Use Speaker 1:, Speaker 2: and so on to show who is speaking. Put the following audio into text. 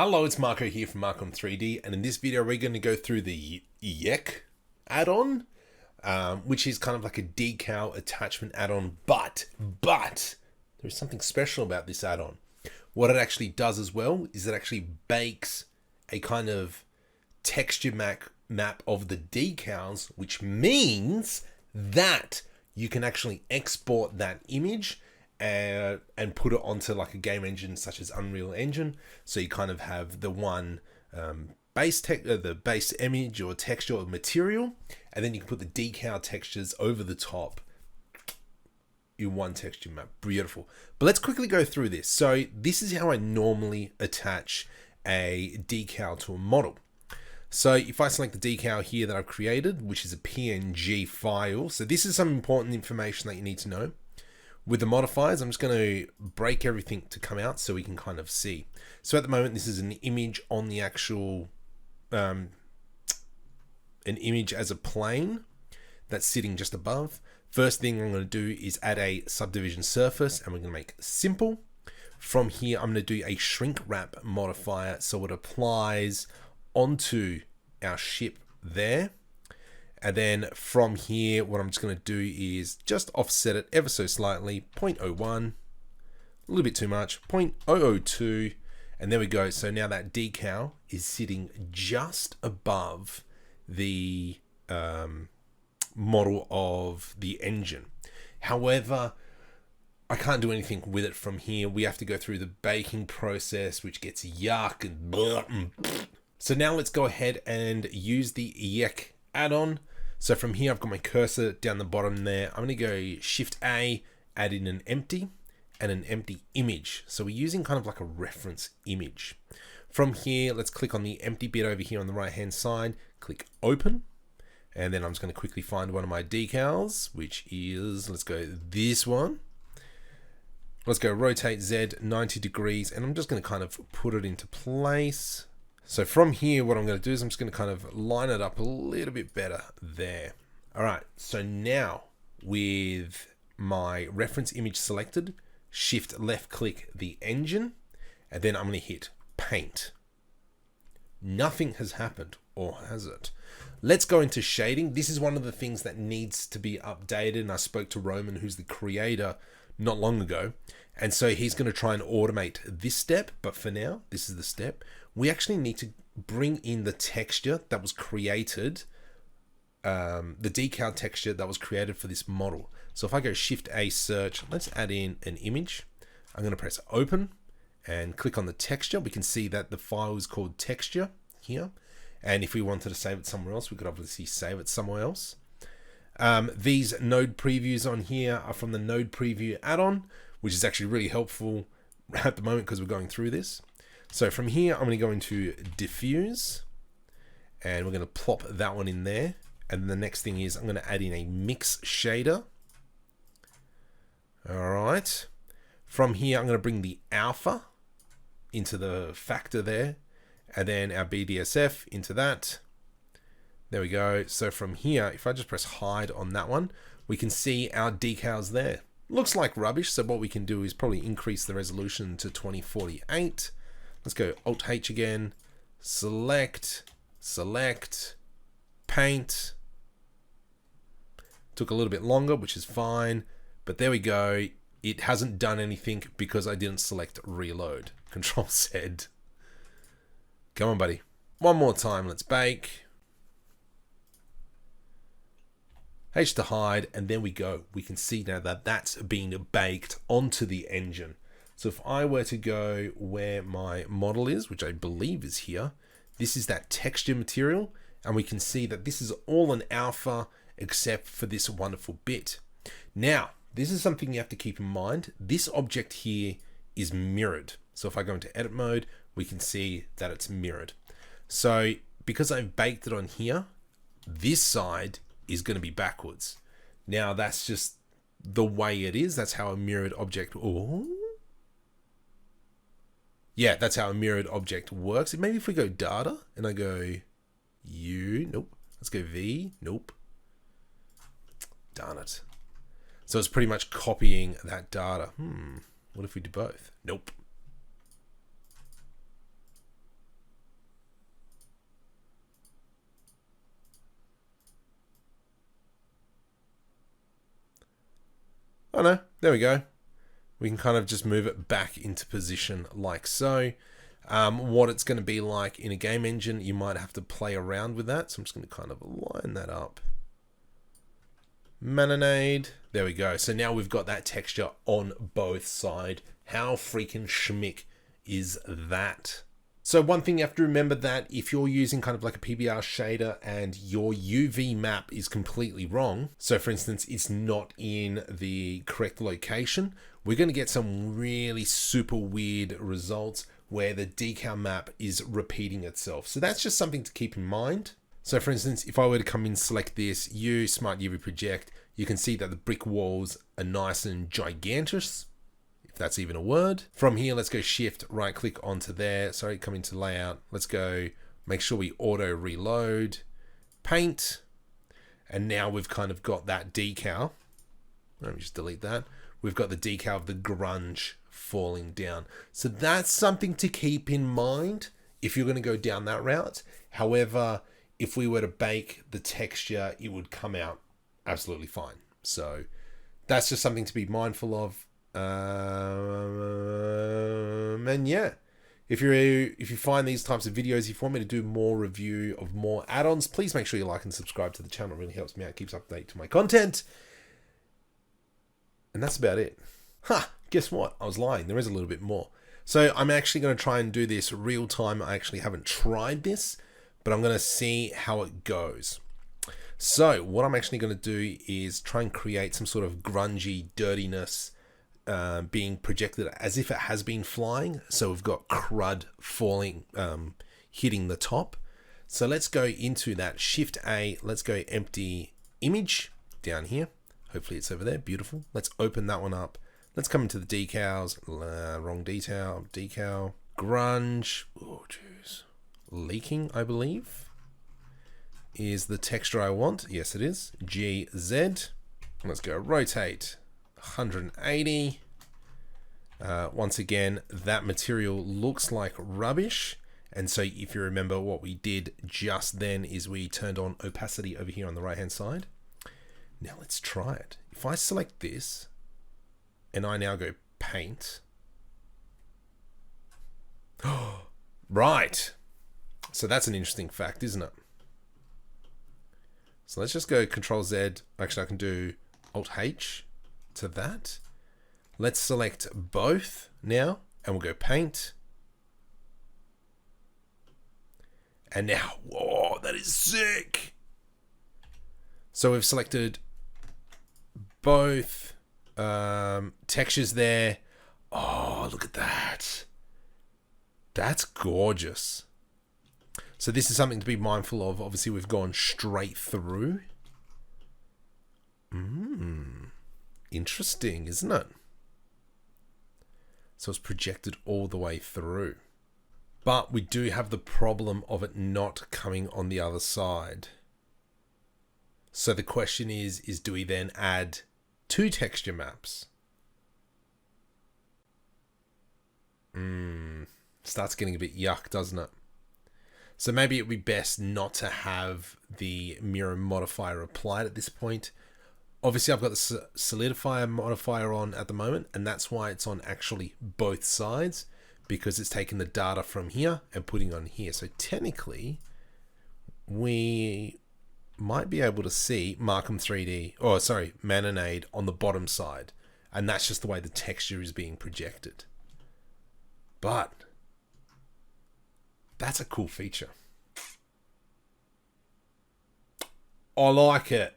Speaker 1: Hello, it's Marco here from Markom3D, and in this video we're going to go through the Yeck add-on, which is kind of like a decal attachment add-on, but there's something special about this add-on. What it actually does as well is it actually bakes a kind of texture map of the decals, which means that you can actually export that image and put it onto like a game engine such as Unreal Engine. So you kind of have the one the base image or texture or material, and then you can put the decal textures over the top in one texture map. Beautiful. But let's quickly go through this. So this is how I normally attach a decal to a model. So if I select the decal here that I've created, which is a PNG file, so this is some important information that you need to know. With the modifiers, I'm just going to break everything to come out so we can kind of see. So at the moment, this is an image on the actual, an image as a plane that's sitting just above. First thing I'm going to do is add a subdivision surface, and we're going to make simple. From here, I'm going to do a shrink wrap modifier so it applies onto our ship there. And then from here, what I'm just going to do is just offset it ever so slightly, 0.01, a little bit too much, 0.002, and there we go. So now that decal is sitting just above the model of the engine. However, I can't do anything with it from here. We have to go through the baking process, which gets yuck and blah. So now let's go ahead and use the Yeck add-on. So from here, I've got my cursor down the bottom there. I'm going to go Shift A, add in an empty and an empty image. So we're using kind of like a reference image. From here, let's click on the empty bit over here on the right-hand side, click open. And then I'm just going to quickly find one of my decals, which is, let's go this one. Let's go rotate Z 90 degrees, and I'm just going to kind of put it into place. So from here, what I'm going to do is I'm just going to kind of line it up a little bit better there. All right, so now with my reference image selected, shift left click the engine, and then I'm going to hit paint. Nothing has happened, or has it? Let's go into shading. This is one of the things that needs to be updated, and I spoke to Roman, who's the creator, not long ago. And so he's going to try and automate this step, but for now, this is the step. We actually need to bring in the texture that was created, the decal texture that was created for this model. So if I go Shift A search, let's add in an image. I'm going to press open and click on the texture. We can see that the file is called texture here. And if we wanted to save it somewhere else, we could obviously save it somewhere else. These node previews on here are from the node preview add-on, which is actually really helpful at the moment because we're going through this. So from here, I'm going to go into diffuse, and we're going to plop that one in there. And the next thing is I'm going to add in a mix shader. All right. From here, I'm going to bring the alpha into the factor there, and then our BDSF into that. There we go. So from here, if I just press hide on that one, we can see our decals there. Looks like rubbish, so what we can do is probably increase the resolution to 2048. Let's go Alt H again, select, paint. Took a little bit longer, which is fine, but there we go. It hasn't done anything because I didn't select reload. Control Z. Come on, buddy. One more time, let's bake. H to hide, and there we go. We can see now that that's been baked onto the engine. So if I were to go where my model is, which I believe is here, this is that texture material, and we can see that this is all an alpha except for this wonderful bit. Now, this is something you have to keep in mind. This object here is mirrored. So if I go into edit mode, we can see that it's mirrored. So because I've baked it on here, this side is going to be backwards. Now that's just the way it is. That's how a mirrored object, yeah, that's how a mirrored object works. Maybe if we go data and I go U, nope. Let's go V, nope. Darn it. So it's pretty much copying that data. What if we do both? Nope. Oh no, there we go. We can kind of just move it back into position like so. What it's going to be like in a game engine, you might have to play around with that. So I'm just going to kind of line that up. Marinade. There we go. So now we've got that texture on both sides. How freaking schmick is that? So one thing you have to remember, that if you're using kind of like a PBR shader and your UV map is completely wrong, so for instance, it's not in the correct location, we're going to get some really super weird results where the decal map is repeating itself. So that's just something to keep in mind. So for instance, if I were to come in, select this, Smart UV Project, you can see that the brick walls are nice and gigantus, if that's even a word. From here, let's go Shift, right click onto there. Sorry, come into layout. Let's go, make sure we auto reload, paint. And now we've kind of got that decal. Let me just delete that. We've got the decal of the grunge falling down. So that's something to keep in mind if you're going to go down that route. However, if we were to bake the texture, it would come out absolutely fine. So that's just something to be mindful of. And yeah, if you find these types of videos, if you want me to do more review of more add-ons, please make sure you like and subscribe to the channel. It really helps me out, keeps update to my content. And that's about it. Guess what? I was lying. There is a little bit more. So I'm actually going to try and do this real time. I actually haven't tried this, but I'm going to see how it goes. So what I'm actually going to do is try and create some sort of grungy dirtiness being projected as if it has been flying. So we've got crud falling, hitting the top. So let's go into that, Shift A, let's go empty image down here. Hopefully it's over there, beautiful. Let's open that one up. Let's come into the decals, wrong detail, decal, grunge, oh jeez, leaking I believe is the texture I want. Yes it is, GZ. Let's go rotate 180. Once again, that material looks like rubbish. And so if you remember, what we did just then is we turned on opacity over here on the right hand side. Now let's try it. If I select this and I now go paint. Right. So that's an interesting fact, isn't it? So let's just go Control Z. Actually, I can do Alt H to that. Let's select both now and we'll go paint. And now, whoa, that is sick. So we've selected both textures there. Oh, look at that. That's gorgeous. So this is something to be mindful of. Obviously, we've gone straight through. Interesting, isn't it? So it's projected all the way through. But we do have the problem of it not coming on the other side. So the question is do we then add two texture maps? Starts getting a bit yuck, doesn't it? So maybe it would be best not to have the mirror modifier applied at this point. Obviously, I've got the solidifier modifier on at the moment, and that's why it's on actually both sides, because it's taking the data from here and putting on here. So technically, we might be able to see Markom3D, or sorry, Marinade on the bottom side, and that's just the way the texture is being projected. But that's a cool feature. I like it.